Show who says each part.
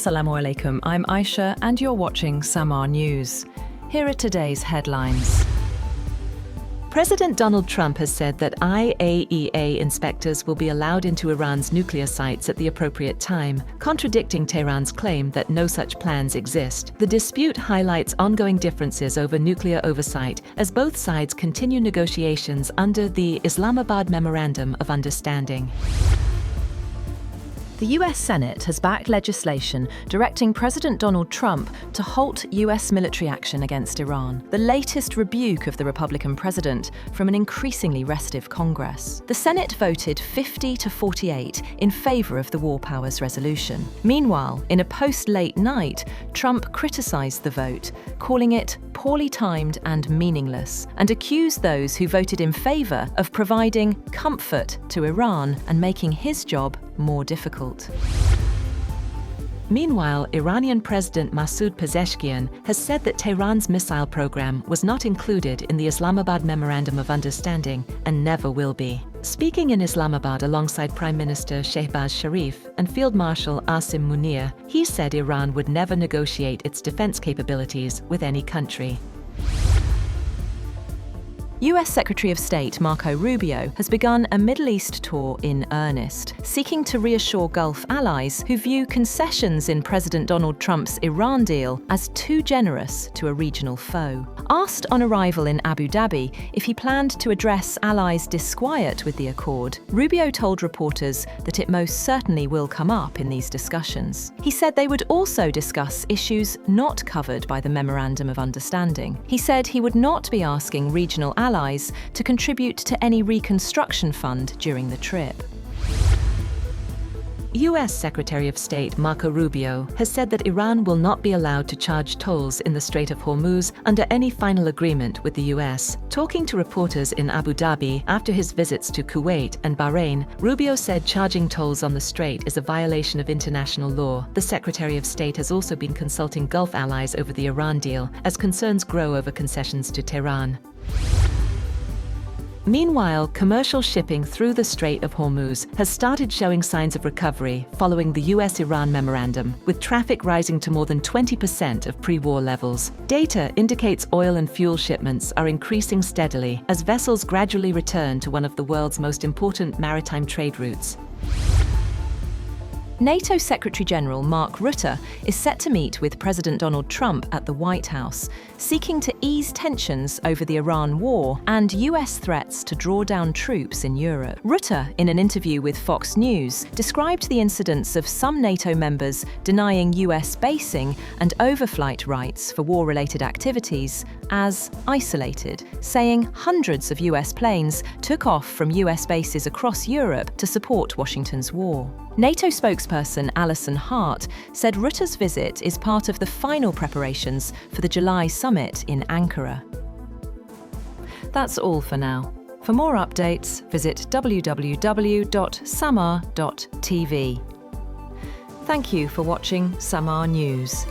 Speaker 1: Assalamu alaikum, I'm Aisha and you're watching SAMAA News. Here are today's headlines.
Speaker 2: President Donald Trump has said that IAEA inspectors will be allowed into Iran's nuclear sites at the appropriate time, contradicting Tehran's claim that no such plans exist. The dispute highlights ongoing differences over nuclear oversight as both sides continue negotiations under the Islamabad Memorandum of Understanding.
Speaker 1: The US Senate has backed legislation directing President Donald Trump to halt US military action against Iran, the latest rebuke of the Republican president from an increasingly restive Congress. The Senate voted 50-48 in favor of the War Powers resolution. Meanwhile, in a post late night, Trump criticized the vote, calling it poorly timed and meaningless, and accused those who voted in favor of providing comfort to Iran and making his job more difficult.
Speaker 2: Meanwhile, Iranian President Masoud Pezeshkian has said that Tehran's missile program was not included in the Islamabad Memorandum of Understanding and never will be. Speaking in Islamabad alongside Prime Minister Shehbaz Sharif and Field Marshal Asim Munir, he said Iran would never negotiate its defense capabilities with any country.
Speaker 1: US Secretary of State Marco Rubio has begun a Middle East tour in earnest, seeking to reassure Gulf allies who view concessions in President Donald Trump's Iran deal as too generous to a regional foe. Asked on arrival in Abu Dhabi if he planned to address allies' disquiet with the accord, Rubio told reporters that it most certainly will come up in these discussions. He said they would also discuss issues not covered by the Memorandum of Understanding. He said he would not be asking regional allies to contribute to any reconstruction fund during the trip.
Speaker 2: US Secretary of State Marco Rubio has said that Iran will not be allowed to charge tolls in the Strait of Hormuz under any final agreement with the US. Talking to reporters in Abu Dhabi after his visits to Kuwait and Bahrain, Rubio said charging tolls on the strait is a violation of international law. The Secretary of State has also been consulting Gulf allies over the Iran deal as concerns grow over concessions to Tehran. Meanwhile, commercial shipping through the Strait of Hormuz has started showing signs of recovery following the US-Iran memorandum, with traffic rising to more than 20% of pre-war levels. Data indicates oil and fuel shipments are increasing steadily as vessels gradually return to one of the world's most important maritime trade routes.
Speaker 1: NATO Secretary-General Mark Rutte is set to meet with President Donald Trump at the White House, seeking to ease tensions over the Iran war and US threats to draw down troops in Europe. Rutte, in an interview with Fox News, described the incidents of some NATO members denying US basing and overflight rights for war-related activities as isolated, saying hundreds of US planes took off from US bases across Europe to support Washington's war. NATO spokesperson Alison Hart said Rutte's visit is part of the final preparations for the July summit in Ankara. That's all for now. For more updates, visit www.samaa.tv. Thank you for watching SAMAA News.